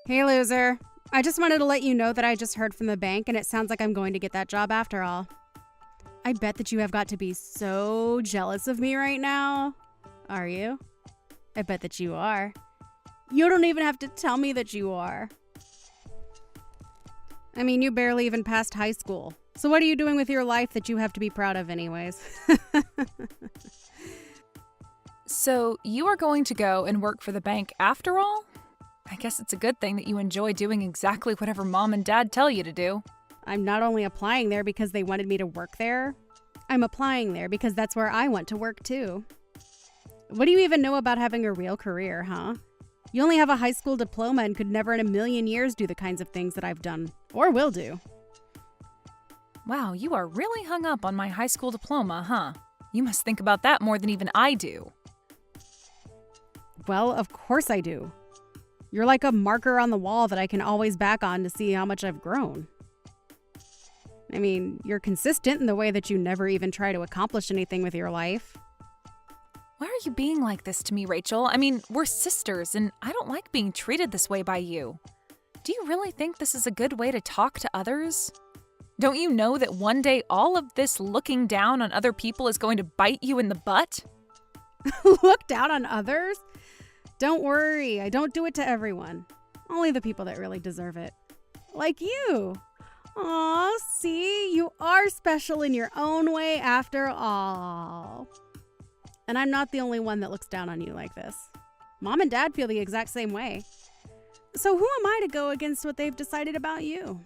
Hey, loser. I just wanted to let you know that I just heard from the bank and it sounds like I'm going to get that job after all. I bet that you have got to be so jealous of me right now. Are you? I bet that you are. You don't even have to tell me that you are. I mean, you barely even passed high school. So what are you doing with your life that you have to be proud of anyways? So, you are going to go and work for the bank after all? I guess it's a good thing that you enjoy doing exactly whatever mom and dad tell you to do. I'm not only applying there because they wanted me to work there, I'm applying there because that's where I want to work too. What do you even know about having a real career, huh? You only have a high school diploma and could never in a million years do the kinds of things that I've done, or will do. Wow, you are really hung up on my high school diploma, huh? You must think about that more than even I do. Well, of course I do. You're like a marker on the wall that I can always back on to see how much I've grown. I mean, you're consistent in the way that you never even try to accomplish anything with your life. Why are you being like this to me, Rachel? I mean, we're sisters, and I don't like being treated this way by you. Do you really think this is a good way to talk to others? Don't you know that one day all of this looking down on other people is going to bite you in the butt? Look down on others? Don't worry, I don't do it to everyone. Only the people that really deserve it. Like you. Aw, see, you are special in your own way after all. And I'm not the only one that looks down on you like this. Mom and Dad feel the exact same way. So who am I to go against what they've decided about you?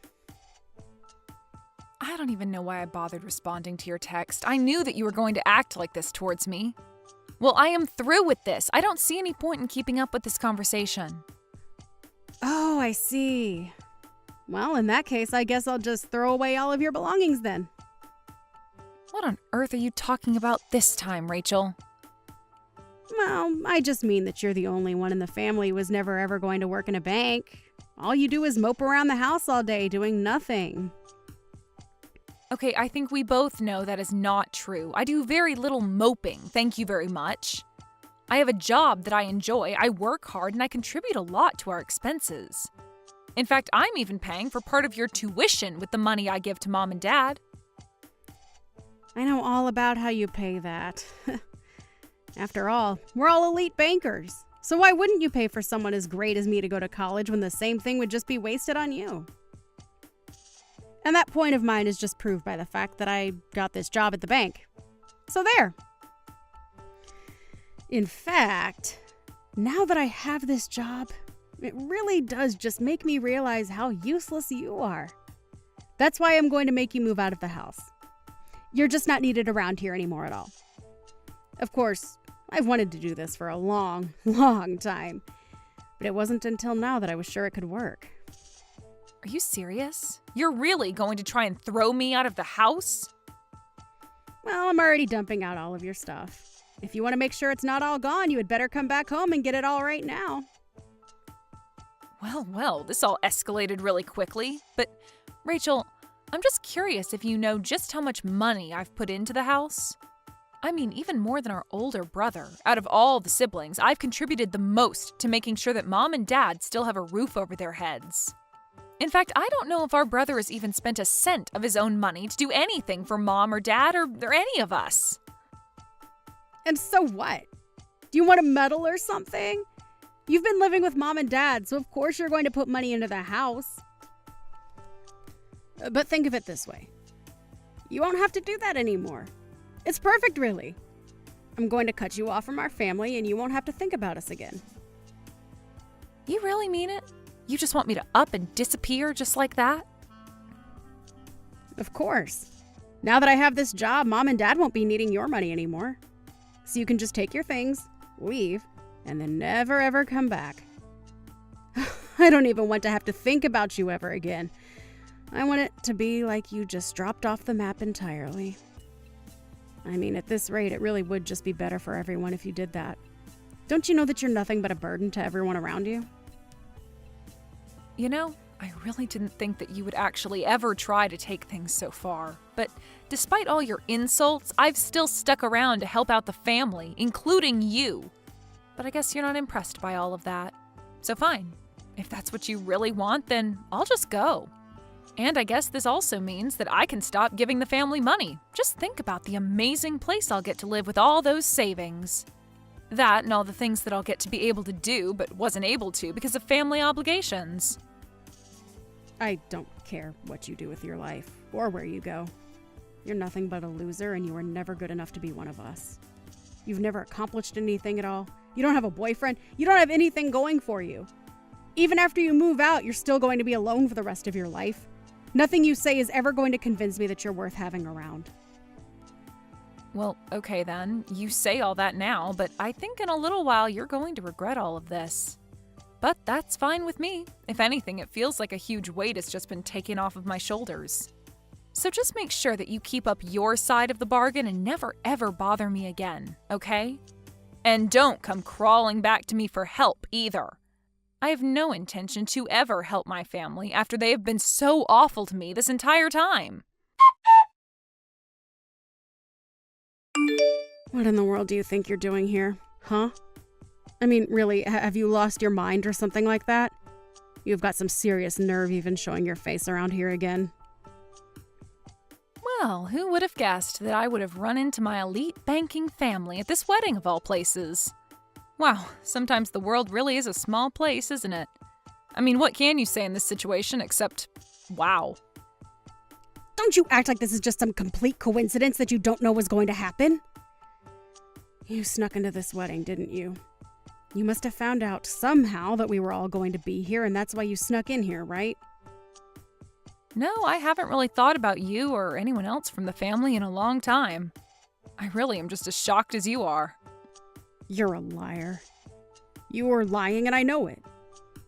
I don't even know why I bothered responding to your text. I knew that you were going to act like this towards me. Well, I am through with this. I don't see any point in keeping up with this conversation. Oh, I see. Well, in that case, I guess I'll just throw away all of your belongings then. What on earth are you talking about this time, Rachel? Well, I just mean that you're the only one in the family who was never ever going to work in a bank. All you do is mope around the house all day doing nothing. Okay, I think we both know that is not true. I do very little moping, thank you very much. I have a job that I enjoy, I work hard, and I contribute a lot to our expenses. In fact, I'm even paying for part of your tuition with the money I give to mom and dad. I know all about how you pay that. After all, we're all elite bankers. So why wouldn't you pay for someone as great as me to go to college when the same thing would just be wasted on you? And that point of mine is just proved by the fact that I got this job at the bank. So there. In fact, now that I have this job, it really does just make me realize how useless you are. That's why I'm going to make you move out of the house. You're just not needed around here anymore at all. Of course, I've wanted to do this for a long, long time. But it wasn't until now that I was sure it could work. Are you serious? You're really going to try and throw me out of the house? Well, I'm already dumping out all of your stuff. If you want to make sure it's not all gone, you had better come back home and get it all right now. Well, this all escalated really quickly. But, Rachel, I'm just curious if you know just how much money I've put into the house. I mean, even more than our older brother. Out of all the siblings, I've contributed the most to making sure that mom and dad still have a roof over their heads. In fact, I don't know if our brother has even spent a cent of his own money to do anything for mom or dad or any of us. And so what? Do you want a medal or something? You've been living with mom and dad, so of course you're going to put money into the house. But think of it this way. You won't have to do that anymore. It's perfect, really. I'm going to cut you off from our family and you won't have to think about us again. You really mean it? You just want me to up and disappear just like that? Of course. Now that I have this job, mom and dad won't be needing your money anymore. So you can just take your things, leave, and then never ever come back. I don't even want to have to think about you ever again. I want it to be like you just dropped off the map entirely. I mean, at this rate, it really would just be better for everyone if you did that. Don't you know that you're nothing but a burden to everyone around you? You know, I really didn't think that you would actually ever try to take things so far. But despite all your insults, I've still stuck around to help out the family, including you. But I guess you're not impressed by all of that. So fine. If that's what you really want, then I'll just go. And I guess this also means that I can stop giving the family money. Just think about the amazing place I'll get to live with all those savings. That and all the things that I'll get to be able to do but wasn't able to because of family obligations. I don't care what you do with your life or where you go. You're nothing but a loser, and you were never good enough to be one of us. You've never accomplished anything at all. You don't have a boyfriend. You don't have anything going for you. Even after you move out, you're still going to be alone for the rest of your life. Nothing you say is ever going to convince me that you're worth having around. Well, okay then. You say all that now, but I think in a little while you're going to regret all of this. But that's fine with me. If anything, it feels like a huge weight has just been taken off of my shoulders. So just make sure that you keep up your side of the bargain and never ever bother me again, okay? And don't come crawling back to me for help either. I have no intention to ever help my family after they have been so awful to me this entire time. What in the world do you think you're doing here, huh? I mean, really, have you lost your mind or something like that? You've got some serious nerve even showing your face around here again. Well, who would have guessed that I would have run into my elite banking family at this wedding of all places? Wow, sometimes the world really is a small place, isn't it? I mean, what can you say in this situation except, wow. Don't you act like this is just some complete coincidence that you don't know was going to happen. You snuck into this wedding, didn't you? You must have found out somehow that we were all going to be here, and that's why you snuck in here, right? No, I haven't really thought about you or anyone else from the family in a long time. I really am just as shocked as you are. You're a liar. You were lying, and I know it.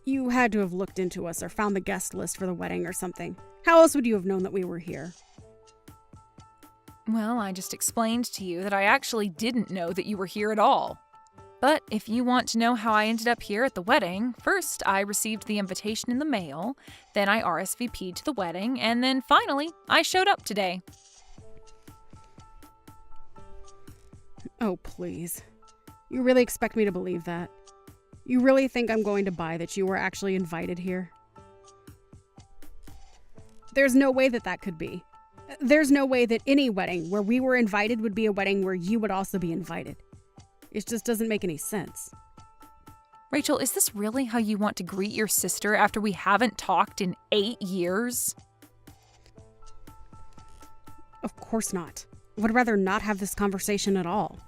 You had to have looked into us or found the guest list for the wedding or something. How else would you have known that we were here? Well, I just explained to you that I actually didn't know that you were here at all. But if you want to know how I ended up here at the wedding, first I received the invitation in the mail, then I RSVP'd to the wedding, and then finally I showed up today. Oh, please. You really expect me to believe that? You really think I'm going to buy that you were actually invited here? There's no way that that could be. There's no way that any wedding where we were invited would be a wedding where you would also be invited. It just doesn't make any sense. Rachel, is this really how you want to greet your sister after we haven't talked in 8 years? Of course not. I would rather not have this conversation at all.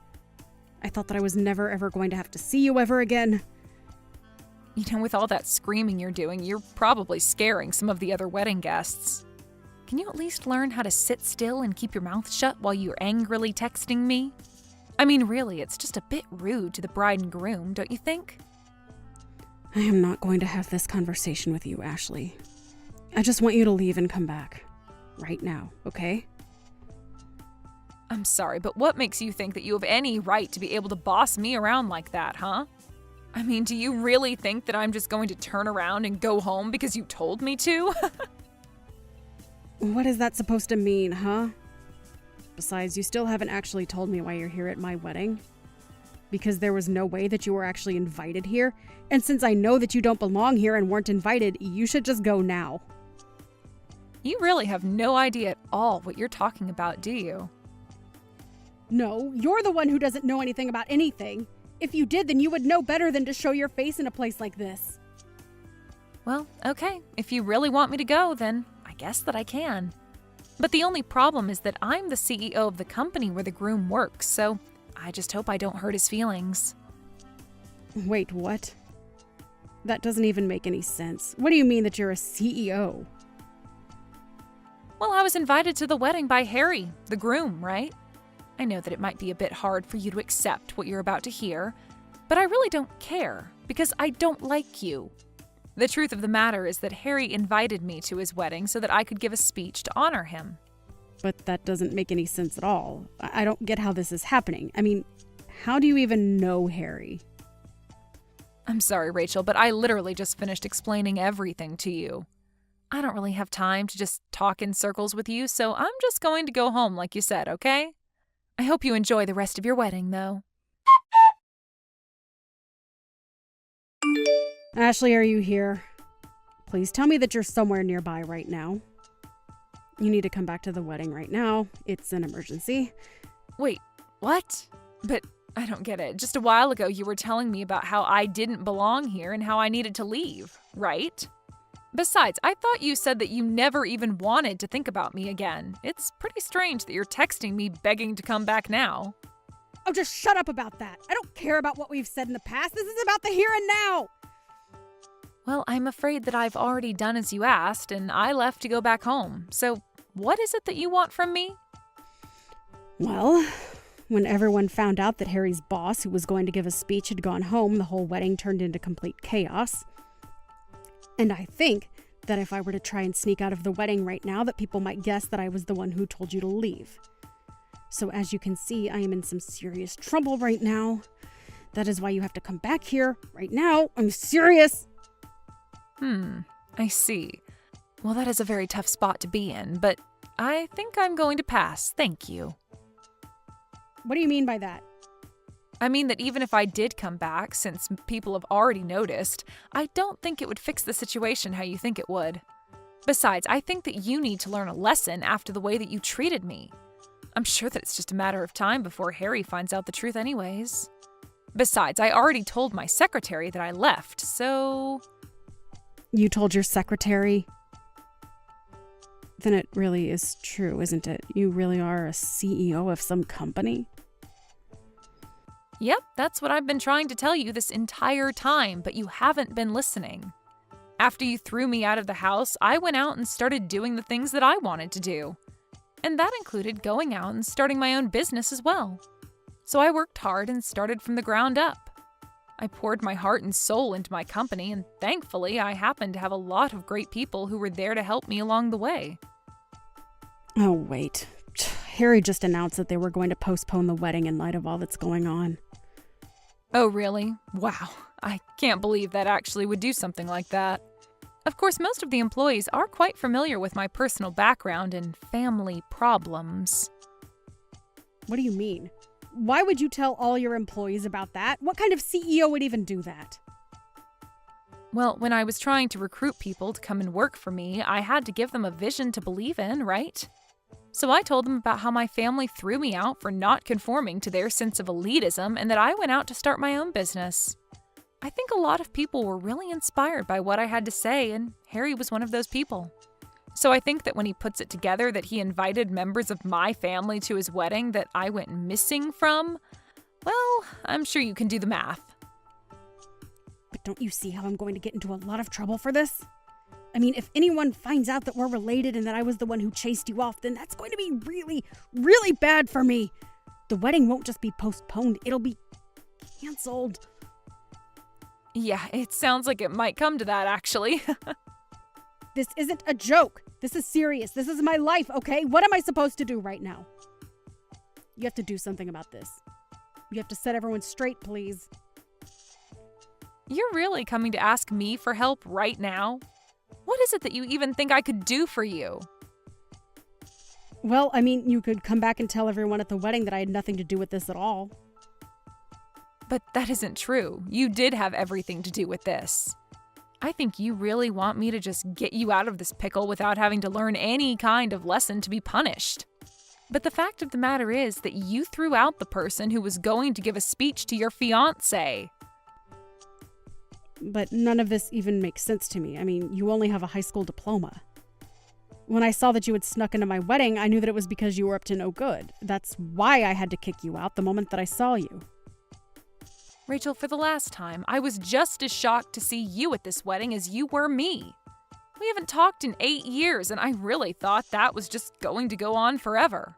I thought that I was never ever going to have to see you ever again. You know, with all that screaming you're doing, you're probably scaring some of the other wedding guests. Can you at least learn how to sit still and keep your mouth shut while you're angrily texting me? I mean, really, it's just a bit rude to the bride and groom, don't you think? I am not going to have this conversation with you, Ashley. I just want you to leave and come back. Right now, okay? I'm sorry, but what makes you think that you have any right to be able to boss me around like that, huh? I mean, do you really think that I'm just going to turn around and go home because you told me to? What is that supposed to mean, huh? Besides, you still haven't actually told me why you're here at my wedding. Because there was no way that you were actually invited here, and since I know that you don't belong here and weren't invited, you should just go now. You really have no idea at all what you're talking about, do you? No, you're the one who doesn't know anything about anything. If you did, then you would know better than to show your face in a place like this. Well, okay. If you really want me to go, then I guess that I can. But the only problem is that I'm the CEO of the company where the groom works, so I just hope I don't hurt his feelings. Wait, what? That doesn't even make any sense. What do you mean that you're a CEO? Well, I was invited to the wedding by Harry, the groom, right? I know that it might be a bit hard for you to accept what you're about to hear, but I really don't care, because I don't like you. The truth of the matter is that Harry invited me to his wedding so that I could give a speech to honor him. But that doesn't make any sense at all. I don't get how this is happening. I mean, how do you even know Harry? I'm sorry, Rachel, but I literally just finished explaining everything to you. I don't really have time to just talk in circles with you, so I'm just going to go home like you said, okay? I hope you enjoy the rest of your wedding, though. Ashley, are you here? Please tell me that you're somewhere nearby right now. You need to come back to the wedding right now. It's an emergency. Wait, what? But I don't get it. Just a while ago, you were telling me about how I didn't belong here and how I needed to leave, right? Besides, I thought you said that you never even wanted to think about me again. It's pretty strange that you're texting me begging to come back now. Oh, just shut up about that. I don't care about what we've said in the past. This is about the here and now. Well, I'm afraid that I've already done as you asked, and I left to go back home. So, what is it that you want from me? Well, when everyone found out that Harry's boss, who was going to give a speech, had gone home, the whole wedding turned into complete chaos. And I think that if I were to try and sneak out of the wedding right now, that people might guess that I was the one who told you to leave. So as you can see, I am in some serious trouble right now. That is why you have to come back here right now. I'm serious. I see. Well, that is a very tough spot to be in, but I think I'm going to pass. Thank you. What do you mean by that? I mean that even if I did come back, since people have already noticed, I don't think it would fix the situation how you think it would. Besides, I think that you need to learn a lesson after the way that you treated me. I'm sure that it's just a matter of time before Harry finds out the truth anyways. Besides, I already told my secretary that I left, so... You told your secretary? Then it really is true, isn't it? You really are a CEO of some company? Yep, that's what I've been trying to tell you this entire time, but you haven't been listening. After you threw me out of the house, I went out and started doing the things that I wanted to do. And that included going out and starting my own business as well. So I worked hard and started from the ground up. I poured my heart and soul into my company, and thankfully I happened to have a lot of great people who were there to help me along the way. Oh, wait. Harry just announced that they were going to postpone the wedding in light of all that's going on. Oh, really? Wow. I can't believe that actually would do something like that. Of course, most of the employees are quite familiar with my personal background and family problems. What do you mean? Why would you tell all your employees about that? What kind of CEO would even do that? Well, when I was trying to recruit people to come and work for me, I had to give them a vision to believe in, right? So I told them about how my family threw me out for not conforming to their sense of elitism and that I went out to start my own business. I think a lot of people were really inspired by what I had to say, and Harry was one of those people. So I think that when he puts it together that he invited members of my family to his wedding that I went missing from, well, I'm sure you can do the math. But don't you see how I'm going to get into a lot of trouble for this? I mean, if anyone finds out that we're related and that I was the one who chased you off, then that's going to be really, really bad for me. The wedding won't just be postponed, it'll be canceled. Yeah, it sounds like it might come to that, actually. This isn't a joke. This is serious. This is my life, okay? What am I supposed to do right now? You have to do something about this. You have to set everyone straight, please. You're really coming to ask me for help right now? What is it that you even think I could do for you? Well, I mean, you could come back and tell everyone at the wedding that I had nothing to do with this at all. But that isn't true. You did have everything to do with this. I think you really want me to just get you out of this pickle without having to learn any kind of lesson to be punished. But the fact of the matter is that you threw out the person who was going to give a speech to your fiancé. But none of this even makes sense to me. I mean, you only have a high school diploma. When I saw that you had snuck into my wedding, I knew that it was because you were up to no good. That's why I had to kick you out the moment that I saw you. Rachel, for the last time, I was just as shocked to see you at this wedding as you were me. We haven't talked in 8 years, and I really thought that was just going to go on forever.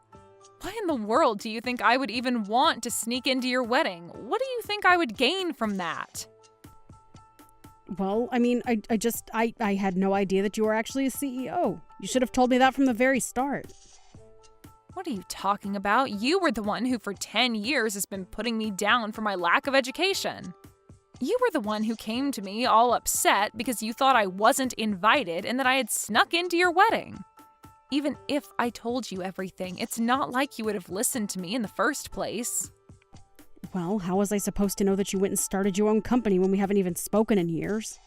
Why in the world do you think I would even want to sneak into your wedding? What do you think I would gain from that? Well, I mean, I had no idea that you were actually a CEO. You should have told me that from the very start. What are you talking about? You were the one who for 10 years has been putting me down for my lack of education. You were the one who came to me all upset because you thought I wasn't invited and that I had snuck into your wedding. Even if I told you everything, it's not like you would have listened to me in the first place. Well, how was I supposed to know that you went and started your own company when we haven't even spoken in years?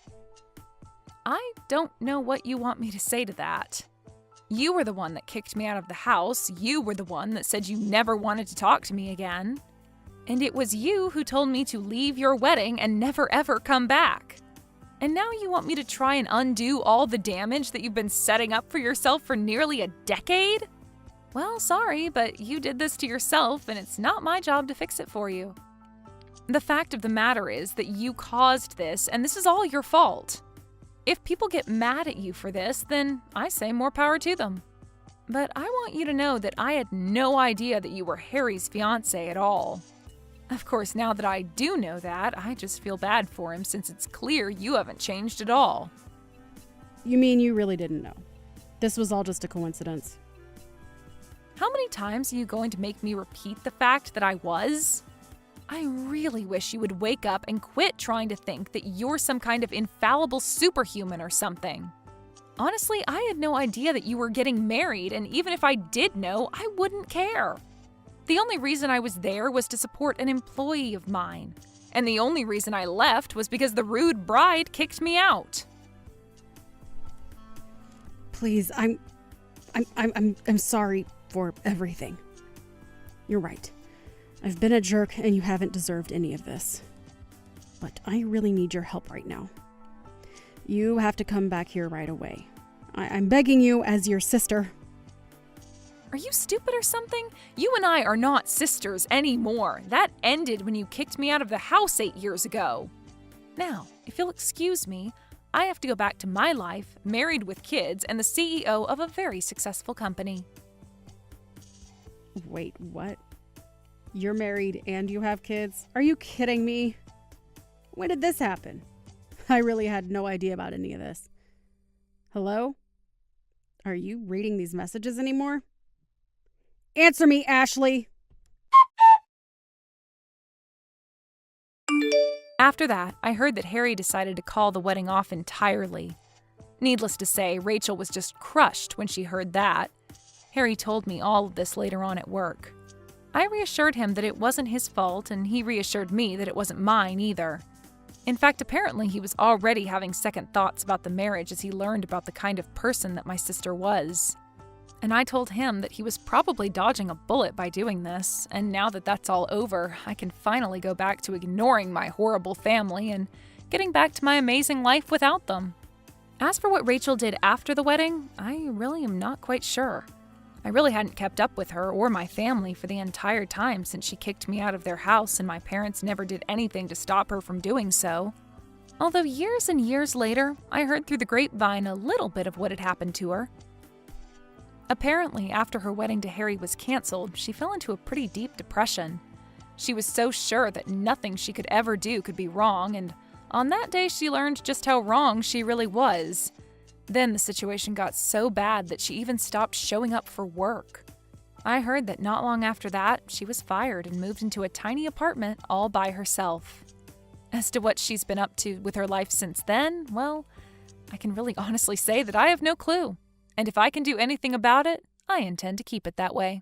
I don't know what you want me to say to that. You were the one that kicked me out of the house. You were the one that said you never wanted to talk to me again. And it was you who told me to leave your wedding and never ever come back. And now you want me to try and undo all the damage that you've been setting up for yourself for nearly a decade? Well, sorry, but you did this to yourself, and it's not my job to fix it for you. The fact of the matter is that you caused this, and this is all your fault. If people get mad at you for this, then I say more power to them. But I want you to know that I had no idea that you were Harry's fiancé at all. Of course, now that I do know that, I just feel bad for him since it's clear you haven't changed at all. You mean you really didn't know? This was all just a coincidence. How many times are you going to make me repeat the fact that I was? I really wish you would wake up and quit trying to think that you're some kind of infallible superhuman or something. Honestly, I had no idea that you were getting married, and even if I did know, I wouldn't care. The only reason I was there was to support an employee of mine, and the only reason I left was because the rude bride kicked me out. Please, I'm sorry for everything. You're right. I've been a jerk and you haven't deserved any of this. But I really need your help right now. You have to come back here right away. I'm begging you as your sister. Are you stupid or something? You and I are not sisters anymore. That ended when you kicked me out of the house 8 years ago. Now, if you'll excuse me, I have to go back to my life, married with kids, and the CEO of a very successful company. Wait, what? You're married and you have kids? Are you kidding me? When did this happen? I really had no idea about any of this. Hello? Are you reading these messages anymore? Answer me, Ashley! After that, I heard that Harry decided to call the wedding off entirely. Needless to say, Rachel was just crushed when she heard that. Harry told me all of this later on at work. I reassured him that it wasn't his fault, and he reassured me that it wasn't mine either. In fact, apparently he was already having second thoughts about the marriage as he learned about the kind of person that my sister was. And I told him that he was probably dodging a bullet by doing this, and now that that's all over, I can finally go back to ignoring my horrible family and getting back to my amazing life without them. As for what Rachel did after the wedding, I really am not quite sure. I really hadn't kept up with her or my family for the entire time since she kicked me out of their house and my parents never did anything to stop her from doing so. Although years and years later, I heard through the grapevine a little bit of what had happened to her. Apparently, after her wedding to Harry was canceled, she fell into a pretty deep depression. She was so sure that nothing she could ever do could be wrong, and on that day she learned just how wrong she really was. Then the situation got so bad that she even stopped showing up for work. I heard that not long after that, she was fired and moved into a tiny apartment all by herself. As to what she's been up to with her life since then, well, I can really honestly say that I have no clue. And if I can do anything about it, I intend to keep it that way.